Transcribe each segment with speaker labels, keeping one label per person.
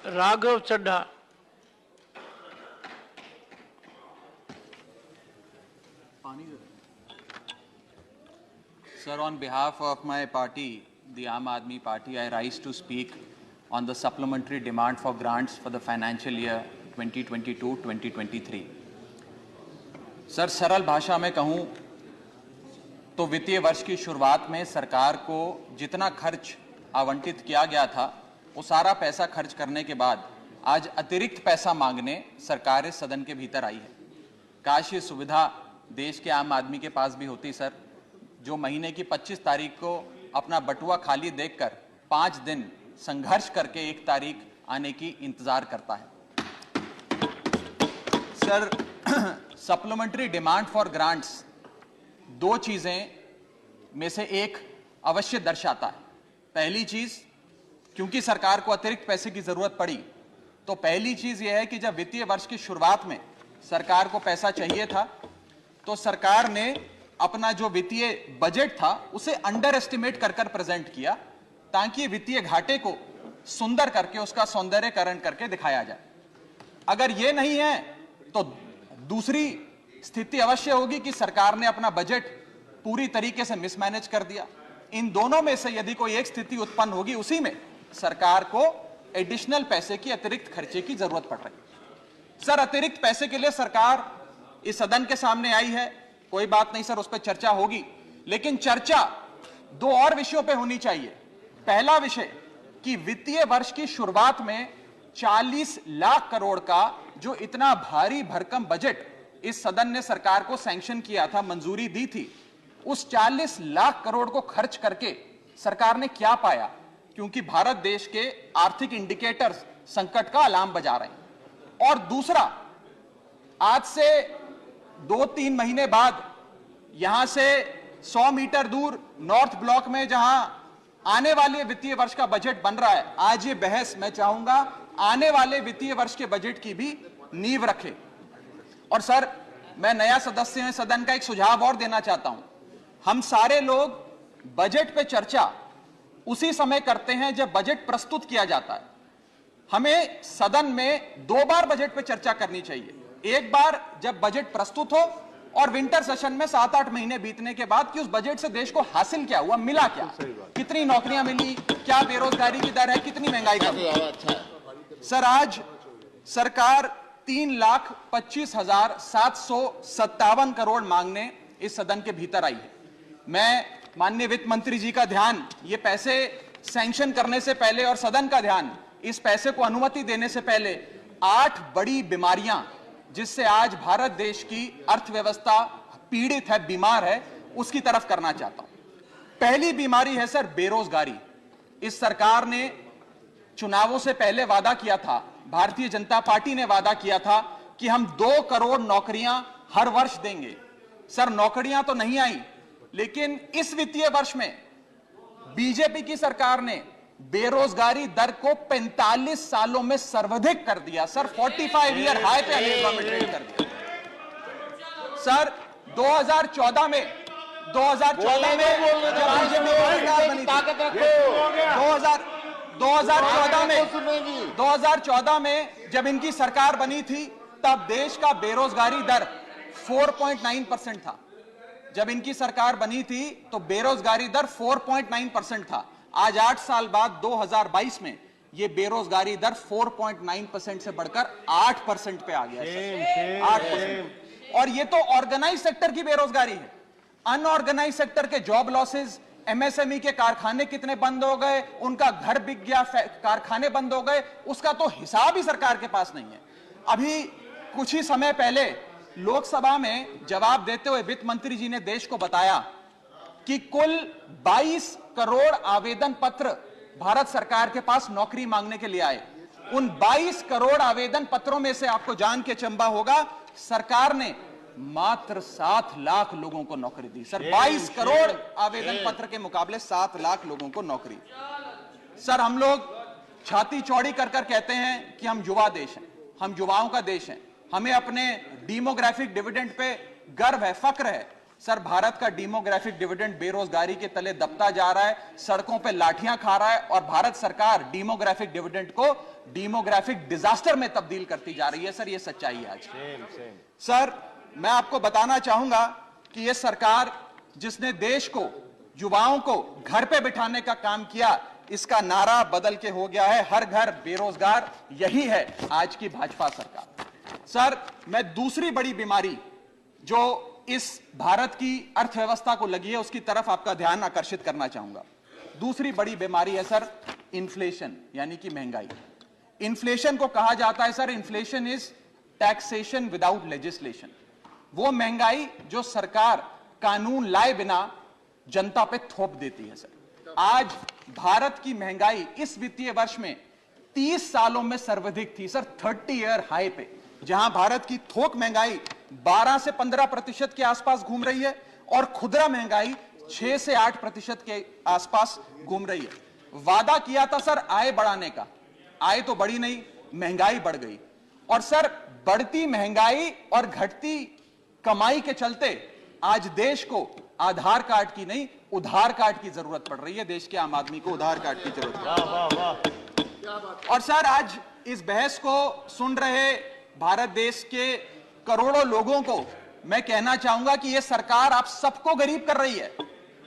Speaker 1: Raghav Chadha.
Speaker 2: Sir, on behalf of my party, the Aam Aadmi Party, I rise to speak on the supplementary demand for grants for the financial year 2022-2023. Sir, सरल भाषा में कहूं तो वित्तीय वर्ष की शुरुआत में सरकार को जितना खर्च आवंटित किया गया था वो सारा पैसा खर्च करने के बाद आज अतिरिक्त पैसा मांगने सरकार इस सदन के भीतर आई है। काश ये सुविधा देश के आम आदमी के पास भी होती सर, जो महीने की 25 तारीख को अपना बटुआ खाली देखकर 5 दिन संघर्ष करके 1 तारीख आने की इंतजार करता है। Sir, supplementary demand for grants 2 चीजें में से एक अवश्य दर्शाता है। पहली चीज, क्योंकि सरकार को अतिरिक्त पैसे की जरूरत पड़ी, तो पहली चीज यह है कि जब वित्तीय वर्ष की शुरुआत में सरकार को पैसा चाहिए था तो सरकार ने अपना जो वित्तीय बजट था उसे अंडर एस्टिमेट कर प्रेजेंट किया ताकि वित्तीय घाटे को सुंदर करके उसका सौंदर्यकरण करके दिखाया जाए। अगर यह नहीं है तो दूसरी स्थिति अवश्य होगी कि सरकार ने अपना बजट पूरी तरीके से मिसमैनेज कर दिया। इन दोनों में से यदि कोई एक स्थिति उत्पन्न होगी, उसी में सरकार को एडिशनल पैसे की अतिरिक्त खर्चे की जरूरत पड़ रही है। सर, अतिरिक्त पैसे के लिए सरकार इस सदन के सामने आई है, कोई बात नहीं सर, उस पर चर्चा होगी, लेकिन चर्चा 2 और विषयों पे होनी चाहिए। पहला विषय कि वित्तीय वर्ष की शुरुआत में 40 लाख करोड़ का जो इतना भारी भरकम बजट इस सदन ने सरकार को सैंक्शन किया था, मंजूरी दी थी, उस 40 लाख करोड़ को खर्च करके सरकार ने क्या पाया? क्योंकि भारत देश के आर्थिक इंडिकेटर्स संकट का अलार्म बजा रहे हैं। और दूसरा, आज से 2-3 महीने बाद यहां से 100 मीटर दूर नॉर्थ ब्लॉक में जहां आने वाले वित्तीय वर्ष का बजट बन रहा है, आज ये बहस मैं चाहूंगा आने वाले वित्तीय वर्ष के बजट की भी नींव रखे। और सर, मैं नया सदस्य में सदन का एक सुझाव और देना चाहता हूं। हम सारे लोग बजट पे चर्चा उसी समय करते हैं जब बजट प्रस्तुत किया जाता है। हमें सदन में 2 बार बजट पे चर्चा करनी चाहिए। एक बार जब बजट प्रस्तुत हो और विंटर सेशन में 7-8 महीने बीतने के बाद कि उस बजट से देश को हासिल क्या हुआ, मिला क्या, कितनी नौकरियां मिली, क्या बेरोजगारी की दर है, कितनी महंगाई कम हुई। सर, आज सरकार 3,25,757 करोड़ मांगने इस सदन के भीतर आई है। मैं माननीय वित्त मंत्री जी का ध्यान ये पैसे सैंक्शन करने से पहले और सदन का ध्यान इस पैसे को अनुमति देने से पहले 8 बड़ी बीमारियां जिससे आज भारत देश की अर्थव्यवस्था पीड़ित है, बीमार है, उसकी तरफ करना चाहता हूं। पहली बीमारी है सर बेरोजगारी। इस सरकार ने चुनावों से पहले वादा किया था, भारतीय जनता पार्टी ने वादा किया था कि हम 2 करोड़ नौकरियां हर वर्ष देंगे। सर, नौकरियां तो नहीं आई, लेकिन इस वित्तीय वर्ष में बीजेपी की सरकार ने बेरोजगारी दर को 45 सालों में सर्वाधिक कर दिया। सर, 45 ईयर हाई पे अनएम्प्लॉयमेंट कर दिया। सर, 2014 में जब बीजेपी की सरकार बनी थी, 2014 में जब इनकी सरकार बनी थी, तब देश का बेरोजगारी दर 4.9% था। जब इनकी सरकार बनी थी तो बेरोजगारी दर 4.9% था। आज 8 साल बाद 2022 में यह बेरोजगारी दर 4.9% से बढ़कर 8% पे आ गया है। 8%। और ये तो ऑर्गेनाइज सेक्टर की बेरोजगारी है। अनऑर्गेनाइज सेक्टर के जॉब लॉसेस, एमएसएमई के कारखाने कितने बंद हो गए, उनका घर बिक गया, कारखाने बंद हो गए, उसका तो हिसाब ही सरकार के पास नहीं है। अभी कुछ ही समय पहले लोकसभा में जवाब देते हुए वित्त मंत्री जी ने देश को बताया कि कुल 22 करोड़ आवेदन पत्र भारत सरकार के पास नौकरी मांगने के लिए आए। उन 22 करोड़ आवेदन पत्रों में से आपको जान के चंबा होगा, सरकार ने मात्र 7 लाख लोगों को नौकरी दी। सर, 22 करोड़ आवेदन पत्र के मुकाबले 7 लाख लोगों को नौकरी। सर, हम लोग छाती चौड़ी कर कहते हैं कि हम युवा देश हैं, हम युवाओं का देश है, हमें अपने डेमोग्राफिक डिविडेंड पे गर्व है, फक्र है। सर भारत का डेमोग्राफिक डिविडेंड बेरोजगारी के तले दबता जा रहा है, सड़कों पे लाठियां खा रहा है और भारत सरकार डेमोग्राफिक डिविडेंड को डेमोग्राफिक डिजास्टर में तब्दील करती जा रही है। सर ये सच्चाई है आज। सर मैं आपको बताना चाहूंगा कि यह सरकार जिसने देश को, युवाओं को घर पे बिठाने का काम किया, इसका नारा बदल के हो गया है हर घर बेरोजगार। यही है आज की भाजपा सरकार। सर मैं दूसरी बड़ी बीमारी जो इस भारत की अर्थव्यवस्था को लगी है उसकी तरफ आपका ध्यान आकर्षित करना चाहूंगा। दूसरी बड़ी बीमारी है सर इन्फ्लेशन, यानी कि महंगाई। इन्फ्लेशन को कहा जाता है sir, inflation is taxation without legislation. वो महंगाई जो सरकार कानून लाए बिना जनता पे थोप देती है। सर आज भारत की महंगाई इस वित्तीय वर्ष में 30 सालों में सर्वाधिक थी सर, 30 ईयर हाई पे, जहां भारत की थोक महंगाई 12 से 15% के आसपास घूम रही है और खुदरा महंगाई 6 से 8% के आसपास घूम रही है। वादा किया था सर आय बढ़ाने का, आय तो बढ़ी नहीं, महंगाई बढ़ गई। और सर बढ़ती महंगाई और घटती कमाई के चलते आज देश को आधार कार्ड की नहीं, उधार कार्ड की जरूरत पड़ रही है। देश के आम आदमी को उधार कार्ड की जरूरत है। वाह वाह। और सर आज इस बहस को सुन रहे भारत देश के करोड़ों लोगों को मैं कहना चाहूंगा कि यह सरकार आप सबको गरीब कर रही है।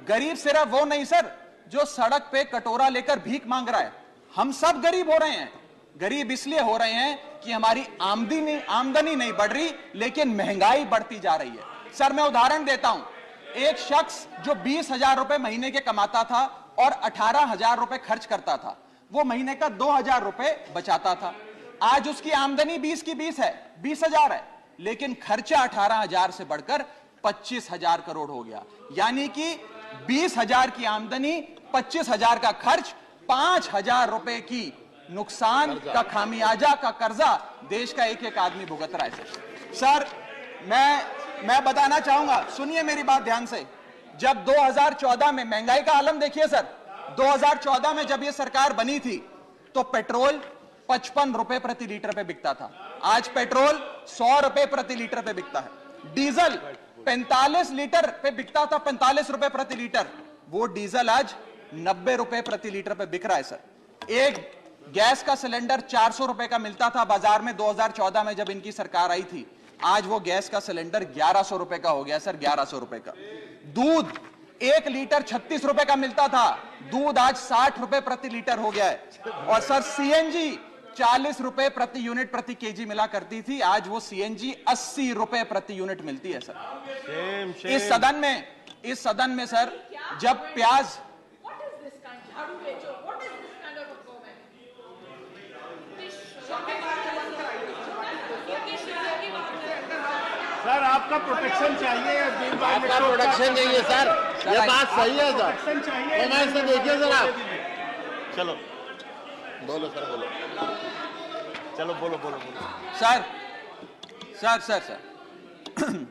Speaker 2: गरीब सिर्फ वो नहीं सर जो सड़क पे कटोरा लेकर भीख मांग रहा है, हम सब गरीब हो रहे हैं। गरीब इसलिए हो रहे हैं कि हमारी आमदनी नहीं बढ़ रही, लेकिन महंगाई बढ़ती जा रही है। सर मैं उदाहरण देता हूं, एक शख्स जो 20,000 रुपए महीने के कमाता था और 18,000 रुपए खर्च करता था, वो महीने का 2,000 रुपए बचाता था। आज उसकी आमदनी 20 की 20 है, 20,000 है, लेकिन खर्चा 18,000 से बढ़कर 25,000 करोड़ हो गया। यानी कि 20,000 की आमदनी, 25,000 का खर्च, 5,000 रुपए की नुकसान का खामियाजा का कर्जा देश का एक एक आदमी भुगत रहा है। सर मैं बताना चाहूंगा, सुनिए मेरी बात ध्यान से। जब 2014 में महंगाई का आलम देखिए सर, 2014 में जब यह सरकार बनी थी तो पेट्रोल 55 रुपए प्रति लीटर पे बिकता था। आज पेट्रोल 100 रुपए प्रति लीटर पे बिकता है। डीजल 45 लीटर पे बिकता था, 45 रुपए प्रति लीटर, वो डीजल आज 90 रुपए प्रति लीटर पे बिक रहा है। सर एक गैस का सिलेंडर 400 रुपए का मिलता था बाजार में 2014 में जब इनकी सरकार आई थी, आज वो गैस का सिलेंडर 1100 रुपए का हो गया सर, 1100 रुपए का। दूध 1 लीटर 36 रुपए का मिलता था, दूध आज 60 रुपए प्रति लीटर हो गया है। और सर सीएनजी 40 रुपए प्रति यूनिट प्रति केजी मिला करती थी, आज वो सीएनजी 80 रुपए प्रति यूनिट मिलती है सर। इस सदन में सर जब प्याज
Speaker 1: सर आपका प्रोटेक्शन चाहिए,
Speaker 3: आपका प्रोटेक्शन चाहिए सर, ये बात सही है सर।
Speaker 1: प्रोटेक्शन चाहिए,
Speaker 3: से देखिए सर आप।
Speaker 1: चलो
Speaker 3: बोलो सर, बोलो,
Speaker 1: चलो बोलो बोलो बोलो।
Speaker 2: Sir sir sir sir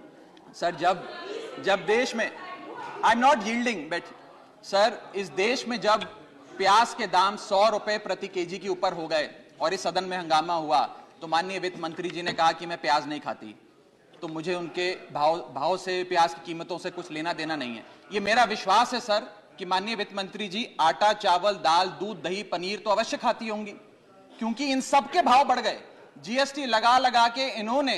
Speaker 2: sir जब देश में, I am not yielding, but sir इस देश में जब प्याज के दाम 100 रुपए प्रति केजी के ऊपर हो गए और इस सदन में हंगामा हुआ, तो माननीय वित्त मंत्री जी ने कहा कि मैं प्याज नहीं खाती, तो मुझे उनके भाव से, प्याज की कीमतों से कुछ लेना देना नहीं है। ये मेरा विश्वास है सर कि माननीय वित्त मंत्री जी आटा, चावल, दाल, दूध, दही, पनीर तो अवश्य खाती होंगी, क्योंकि इन सब के भाव बढ़ गए। जीएसटी लगा लगा के इन्होंने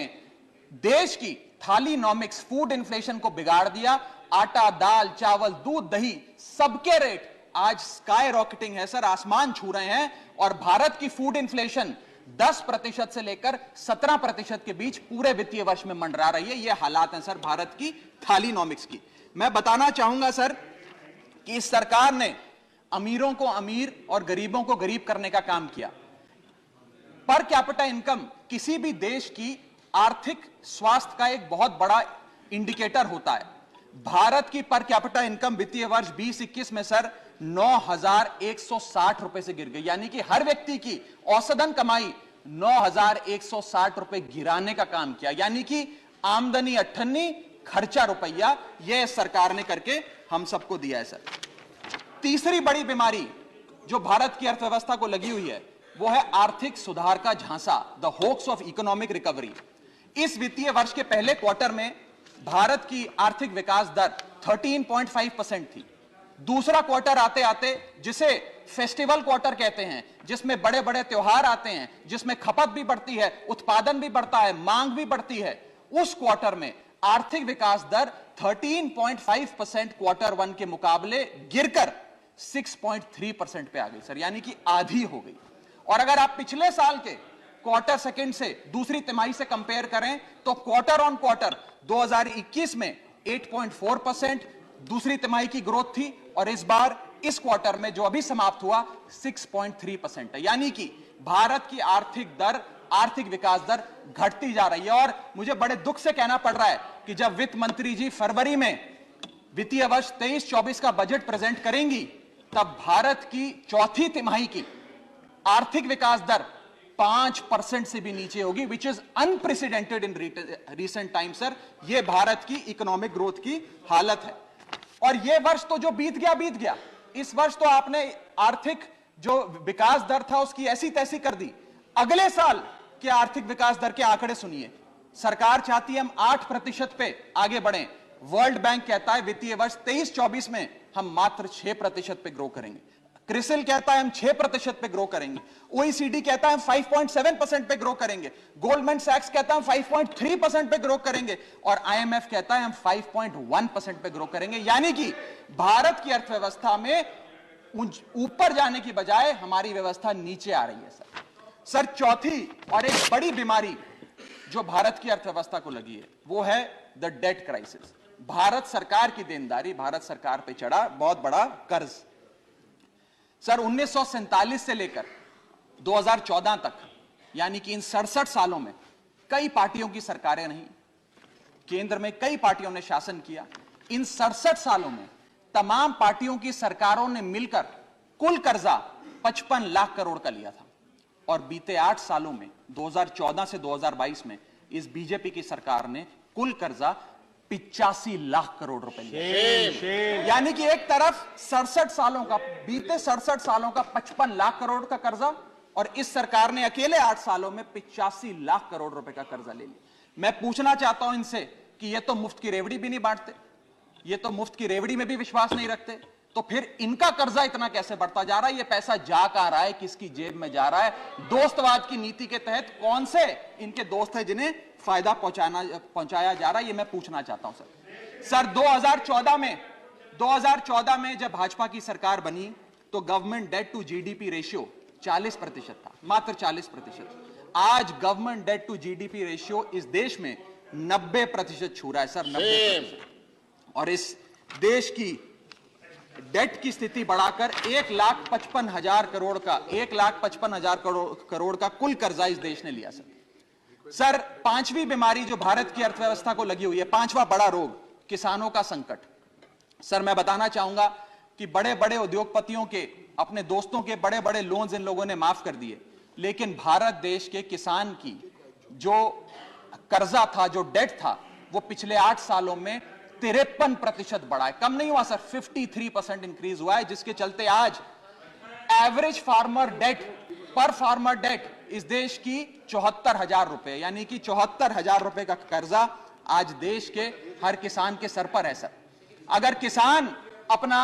Speaker 2: देश की थालीनॉमिक्स, फूड इन्फ्लेशन को बिगाड़ दिया। आटा, दाल, चावल, दूध, दही, सबके रेट आज स्काई रॉकेटिंग है सर, आसमान छू रहे हैं। और भारत की फूड इन्फ्लेशन 10% से लेकर 17% के बीच पूरे वित्तीय वर्ष में मंडरा रही है। ये हालात हैं सर भारत की थालीनॉमिक्स की। मैं बताना चाहूंगा सर कि इस सरकार ने अमीरों को अमीर और गरीबों को गरीब करने का काम किया। पर कैपिटा इनकम किसी भी देश की आर्थिक स्वास्थ्य का एक बहुत बड़ा इंडिकेटर होता है। भारत की पर कैपिटा इनकम वित्तीय वर्ष 2021 में सर 9,160 रुपए से गिर गई, यानी कि हर व्यक्ति की औसतन कमाई 9,160 रुपए गिराने का काम किया। यानी कि आमदनी 98, खर्चा रुपया, यह सरकार ने करके हम सबको दिया है सर। तीसरी बड़ी बीमारी जो भारत की अर्थव्यवस्था को लगी हुई है वो है आर्थिक सुधार का झांसा, the hoax of economic recovery. इस वित्तीय वर्ष के पहले क्वार्टर में भारत की आर्थिक विकास दर 13.5% थी। दूसरा क्वार्टर आते आते, जिसे फेस्टिवल क्वार्टर कहते हैं, जिसमें बड़े बड़े त्योहार आते हैं, जिसमें खपत भी बढ़ती है, उत्पादन भी बढ़ता है, मांग भी बढ़ती है, उस क्वार्टर में आर्थिक विकास दर 13.5% क्वार्टर वन के मुकाबले गिरकर 6.3% पे आ गई सर, यानी कि आधी हो गई। और अगर आप पिछले साल के क्वार्टर सेकंड से दूसरी तिमाही से कंपेयर करें तो क्वार्टर ऑन क्वार्टर 2021 में 8.4% दूसरी तिमाही की ग्रोथ थी, और इस बार इस क्वार्टर में जो अभी समाप्त हुआ 6.3% है, यानी कि भारत की आर्थिक विकास दर घटती जा रही है। और मुझे बड़े दुख से कहना पड़ रहा है कि जब वित्त मंत्री जी फरवरी में वित्तीय वर्ष 23-24 का बजट प्रेजेंट करेंगी, तब भारत की चौथी तिमाही की आर्थिक विकास दर 5% से भी नीचे होगी, which is unprecedented in recent time sir. यह भारत की इकोनॉमिक ग्रोथ की हालत है। और यह वर्ष तो जो बीत गया, इस वर्ष तो आपने आर्थिक जो विकास दर था उसकी ऐसी तैसी कर दी। अगले साल के आर्थिक विकास दर के आंकड़े सुनिए। सरकार चाहती है हम 8% पे आगे बढ़ें। वर्ल्ड बैंक कहता है वित्तीय वर्ष 23-24 में हम मात्र 6% पे ग्रो करेंगे। क्रिसिल कहता है हम 6% पे ग्रो करेंगे। ओईसीडी कहता है हम 5.7% पे ग्रो करेंगे। गोल्डमैन सैक्स कहता है हम 5.3% पे ग्रो करेंगे, और आईएमएफ कहता है हम 5.1% पे ग्रो करेंगे। यानी कि भारत की अर्थव्यवस्था में ऊपर जाने की बजाय हमारी व्यवस्था नीचे आ रही है सर। चौथी और एक बड़ी बीमारी जो भारत की अर्थव्यवस्था को लगी है वो है द डेट क्राइसिस। भारत सरकार की देनदारी, भारत सरकार पे चढ़ा बहुत बड़ा कर्ज। सर 1947 से लेकर 2014 तक, यानी कि इन 67 सालों में कई पार्टियों की सरकारें रहीं, केंद्र में कई पार्टियों ने शासन किया। इन 67 सालों में तमाम पार्टियों की सरकारों ने मिलकर कुल कर्जा 55 लाख करोड़ का लिया था, और बीते 8 सालों में 2014 से 2022 में इस बीजेपी की सरकार ने कुल कर्जा 85 लाख करोड़ रुपए लिया। यानी कि एक तरफ 67 सालों का, बीते 67 सालों का 55 लाख करोड़ का कर्जा, और इस सरकार ने अकेले 8 सालों में 85 लाख करोड़ रुपए का कर्जा ले लिया। मैं पूछना चाहता हूं इनसे कि ये तो मुफ्त की रेवड़ी भी नहीं बांटते, ये तो मुफ्त की रेवड़ी में भी विश्वास नहीं रखते, तो फिर इनका कर्जा इतना कैसे बढ़ता जा रहा है? ये पैसा जा कहां रहा है, किसकी जेब में जा रहा है? दोस्तवाद की नीति के तहत कौन से इनके दोस्त हैं जिन्हें फायदा पहुंचाया जा रहा है? ये मैं पूछना चाहता हूं सर 2014 में जब भाजपा की सरकार बनी तो government debt to GDP ratio 40% था, मात्र 40%। आज government debt to GDP ratio इस देश में 90% छू रहा है सर, 90%। और इस देश की डेट की स्थिति बढ़ाकर 1,55,000 करोड़ का 1,55,000 करोड़ का कुल कर्जा इस देश ने लिया सर। पांचवी बीमारी जो भारत की अर्थव्यवस्था को लगी हुई है, पांचवा बड़ा रोग, किसानों का संकट। सर मैं बताना चाहूंगा कि बड़े बड़े उद्योगपतियों के, अपने दोस्तों के बड़े बड़े लोन्स इन लोगों ने माफ कर दिए, लेकिन भारत देश के किसान की जो कर्जा था, जो डेट था, वो पिछले 8 सालों में 53% बढ़ा है, कम नहीं हुआ सर, 53% इंक्रीज हुआ है, जिसके चलते आज एवरेज फार्मर डेट, पर फार्मर डेट इस देश की 74,000 रुपए, यानी कि 74,000 रुपए का कर्जा आज देश के हर किसान के सर पर है सर। अगर किसान अपना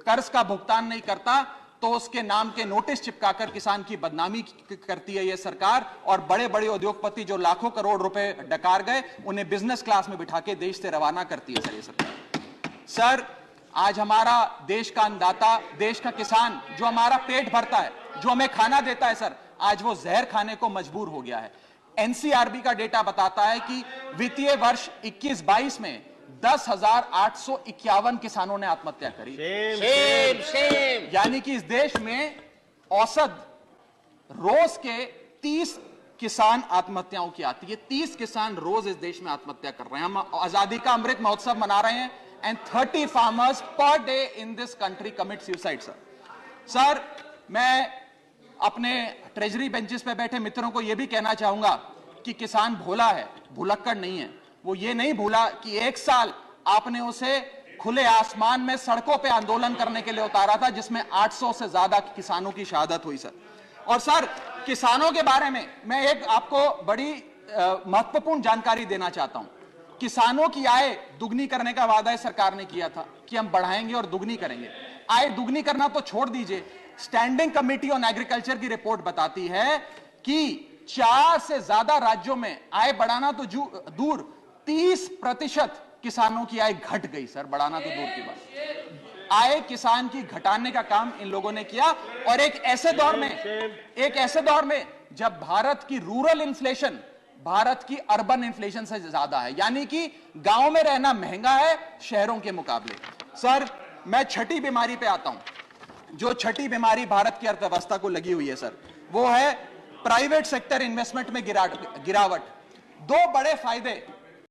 Speaker 2: कर्ज का भुगतान नहीं करता तो उसके नाम के नोटिस चिपकाकर किसान की बदनामी करती है यह सरकार, और बड़े बड़े उद्योगपति जो लाखों करोड़ रुपए डकार गए उन्हें बिजनेस क्लास में बिठा के देश से रवाना करती है सर ये सरकार। सर आज हमारा देश का अन्नदाता, देश का किसान जो हमारा पेट भरता है, जो हमें खाना देता है सर, आज वो जहर खाने को मजबूर हो गया है। एनसीआरबी का डेटा बताता है कि वित्तीय वर्ष 21-22 में 10,851 किसानों ने आत्महत्या करी। यानी कि इस देश में औसत रोज के 30 किसान आत्महत्याओं की आती है। 30 किसान रोज इस देश में आत्महत्या कर रहे हैं। हम आजादी का अमृत महोत्सव मना रहे हैं, and 30 farmers per day in this country commit suicide sir. मैं अपने ट्रेजरी बेंचेस पे बैठे मित्रों को यह भी कहना चाहूंगा कि किसान भोला है, भुलक्कड़ नहीं है। वो ये नहीं भूला कि 1 साल आपने उसे खुले आसमान में सड़कों पे आंदोलन करने के लिए उतारा था, जिसमें 800 से ज्यादा किसानों की शहादत हुई सर। और सर किसानों के बारे में मैं एक आपको बड़ी महत्वपूर्ण जानकारी देना चाहता हूं किसानों की आय दुगनी करने का वादा सरकार ने किया था कि हम बढ़ाएंगे और दुगनी करेंगे। आय दुगनी करना तो छोड़ दीजिए, स्टैंडिंग कमेटी ऑन एग्रीकल्चर की रिपोर्ट बताती है कि 4 से ज्यादा राज्यों में आय बढ़ाना तो दूर, 30% किसानों की आय घट गई सर, बढ़ाना तो दूर की बात। आय किसान की घटाने का काम इन लोगों ने किया, और एक ऐसे दौर में जब भारत की रूरल इन्फ्लेशन भारत की अर्बन इन्फ्लेशन से ज्यादा है, यानी कि गांव में रहना महंगा है शहरों के मुकाबले। सर मैं छठी बीमारी पे आता हूं। जो छठी बीमारी भारत की अर्थव्यवस्था को लगी हुई है सर, वो है प्राइवेट सेक्टर इन्वेस्टमेंट में गिरावट। 2 बड़े फायदे